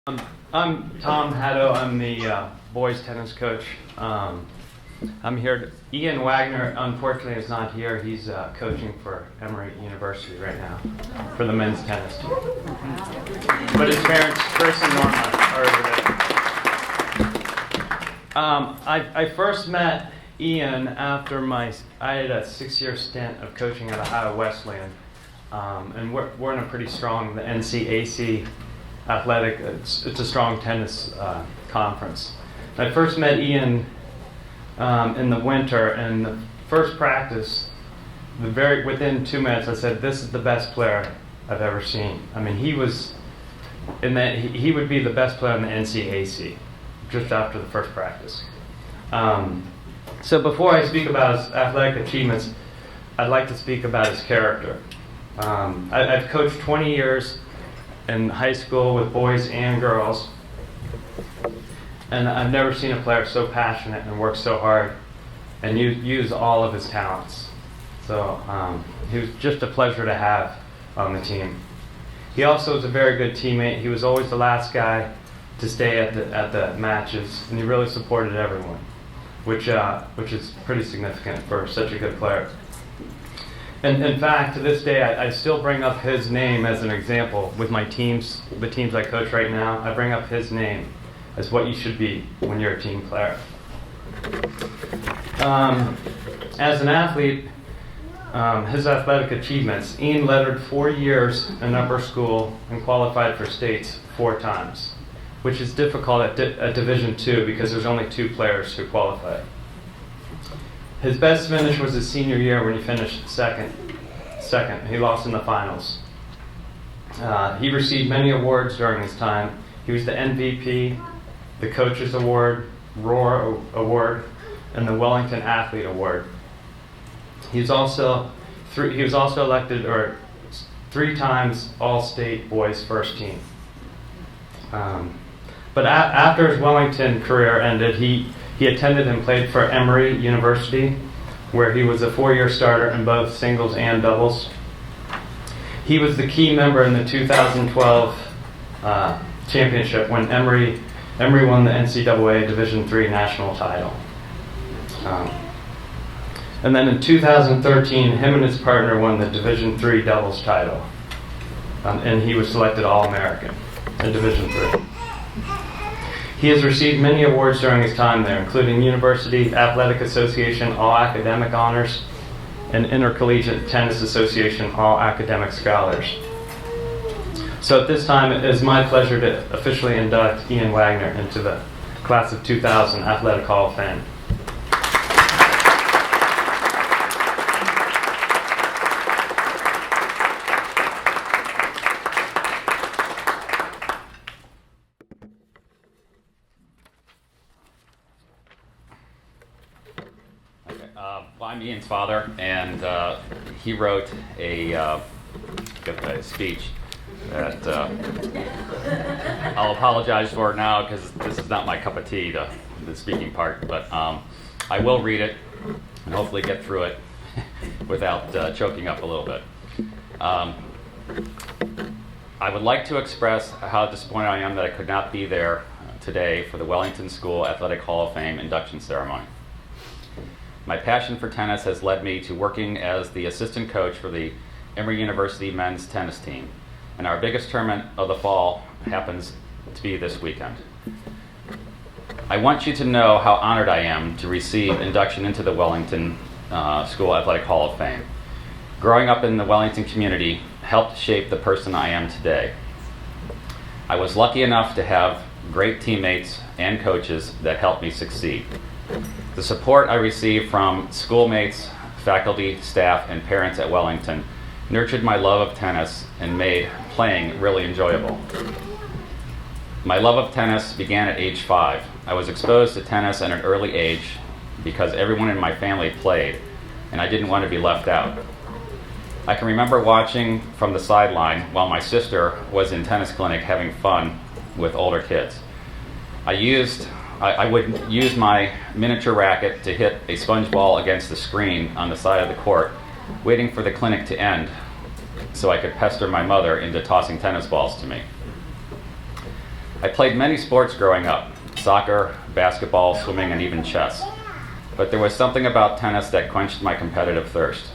I'm Tom Haddo. I'm the boys tennis coach. I'm here. Ian Wagner, unfortunately, is not here. He's coaching for Emory University right now for the men's tennis team. But his parents, Chris and Norma, are over there. I first met Ian after I had a 6-year stint of coaching at Ohio Wesleyan, and we're in a pretty strong NCAC athletic. It's a strong tennis conference. I first met Ian in the winter, and the first practice, within 2 minutes, I said, "This is the best player I've ever seen." I mean, he was he would be the best player in the NCAC just after the first practice. So before I speak about his athletic achievements, I'd like to speak about his character. I've coached 20 years in high school with boys and girls, and I've never seen a player so passionate and work so hard and use all of his talents. So he was just a pleasure to have on the team. He also was a very good teammate. He was always the last guy to stay at the matches, and he really supported everyone, which is pretty significant for such a good player. And in fact, to this day, I still bring up his name as an example with my teams, the teams I coach right now. I bring up his name as what you should be when you're a team player. As an athlete, his athletic achievements: Ian lettered 4 years in upper school and qualified for states 4 times, which is difficult at Division II because there's only 2 players who qualify. His best finish was his senior year when he finished second. He lost in the finals. He received many awards during his time. He was the MVP, the Coaches Award, Roar Award, and the Wellington Athlete Award. He was also elected 3 times All-State Boys First Team. But after his Wellington career ended, he attended and played for Emory University, where he was a 4-year starter in both singles and doubles. He was the key member in the 2012 championship when Emory won the NCAA Division III national title. And then in 2013, him and his partner won the Division III doubles title, and he was selected All-American in Division III. He has received many awards during his time there, including University Athletic Association All-Academic Honors and Intercollegiate Tennis Association All-Academic Scholars. So at this time, it is my pleasure to officially induct Ian Wagner into the Class of 2000 Athletic Hall of Fame. I'm Ian's father, and he wrote a speech that I'll apologize for now because this is not my cup of tea, the speaking part, but I will read it and hopefully get through it without choking up a little bit. I would like to express how disappointed I am that I could not be there today for the Wellington School Athletic Hall of Fame induction ceremony. My passion for tennis has led me to working as the assistant coach for the Emory University men's tennis team, and our biggest tournament of the fall happens to be this weekend. I want you to know how honored I am to receive induction into the Wellington School Athletic Hall of Fame. Growing up in the Wellington community helped shape the person I am today. I was lucky enough to have great teammates and coaches that helped me succeed. The support I received from schoolmates, faculty, staff, and parents at Wellington nurtured my love of tennis and made playing really enjoyable. My love of tennis began at age 5. I was exposed to tennis at an early age because everyone in my family played, and I didn't want to be left out. I can remember watching from the sideline while my sister was in tennis clinic having fun with older kids. I would use my miniature racket to hit a sponge ball against the screen on the side of the court, waiting for the clinic to end so I could pester my mother into tossing tennis balls to me. I played many sports growing up: soccer, basketball, swimming, and even chess. But there was something about tennis that quenched my competitive thirst.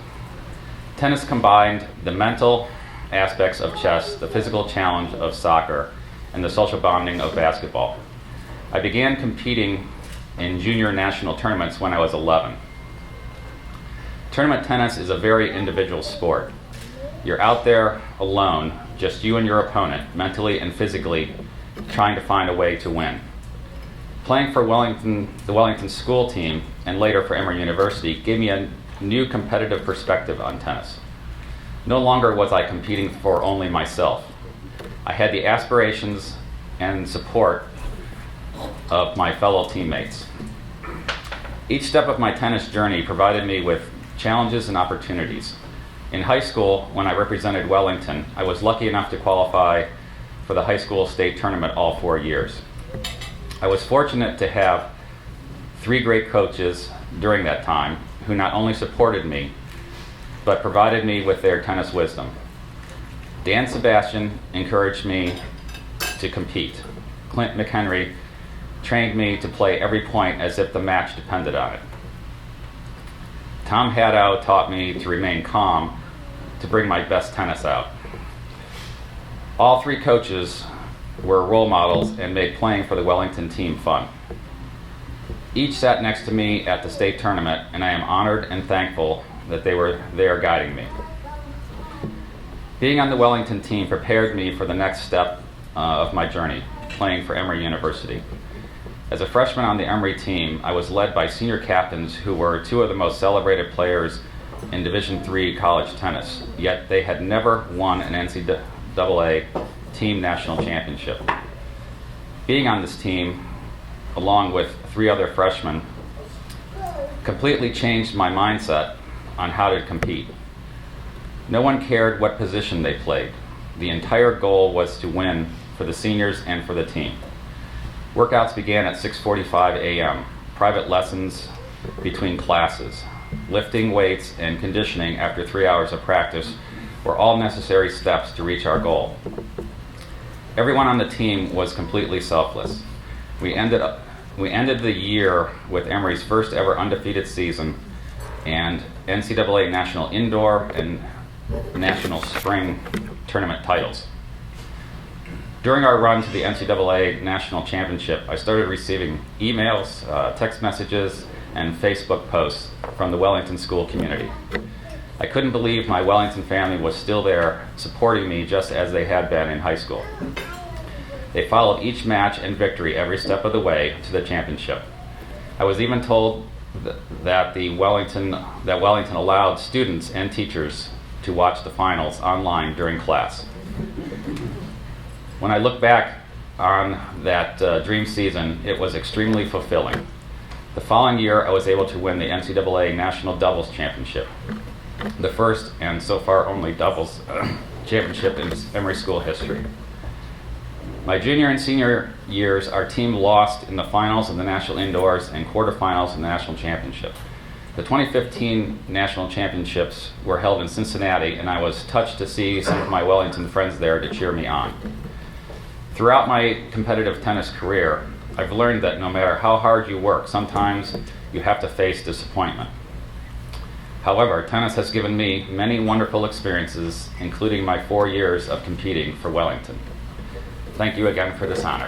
Tennis combined the mental aspects of chess, the physical challenge of soccer, and the social bonding of basketball. I began competing in junior national tournaments when I was 11. Tournament tennis is a very individual sport. You're out there alone, just you and your opponent, mentally and physically, trying to find a way to win. Playing for the Wellington school team, and later for Emory University, gave me a new competitive perspective on tennis. No longer was I competing for only myself. I had the aspirations and support of my fellow teammates. Each step of my tennis journey provided me with challenges and opportunities. In high school, when I represented Wellington, I was lucky enough to qualify for the high school state tournament all 4 years. I was fortunate to have 3 great coaches during that time who not only supported me, but provided me with their tennis wisdom. Dan Sebastian encouraged me to compete. Clint McHenry trained me to play every point as if the match depended on it. Tom Haddow taught me to remain calm, to bring my best tennis out. All 3 coaches were role models and made playing for the Wellington team fun. Each sat next to me at the state tournament, and I am honored and thankful that they were there guiding me. Being on the Wellington team prepared me for the next step of my journey, playing for Emory University. As a freshman on the Emory team, I was led by senior captains who were 2 of the most celebrated players in Division III college tennis, yet they had never won an NCAA team national championship. Being on this team, along with 3 other freshmen, completely changed my mindset on how to compete. No one cared what position they played. The entire goal was to win for the seniors and for the team. Workouts began at 6:45 a.m., private lessons between classes, lifting weights and conditioning after 3 hours of practice were all necessary steps to reach our goal. Everyone on the team was completely selfless. We ended the year with Emory's first ever undefeated season and NCAA National Indoor and National Spring Tournament titles. During our run to the NCAA National Championship, I started receiving emails, text messages, and Facebook posts from the Wellington school community. I couldn't believe my Wellington family was still there supporting me just as they had been in high school. They followed each match and victory every step of the way to the championship. I was even told that Wellington allowed students and teachers to watch the finals online during class. When I look back on that dream season, it was extremely fulfilling. The following year, I was able to win the NCAA National Doubles Championship, the first and so far only doubles championship in Emory school history. My junior and senior years, our team lost in the finals of the National Indoors and quarterfinals in the National Championship. The 2015 National Championships were held in Cincinnati, and I was touched to see some of my Wellington friends there to cheer me on. Throughout my competitive tennis career, I've learned that no matter how hard you work, sometimes you have to face disappointment. However, tennis has given me many wonderful experiences, including my 4 years of competing for Wellington. Thank you again for this honor.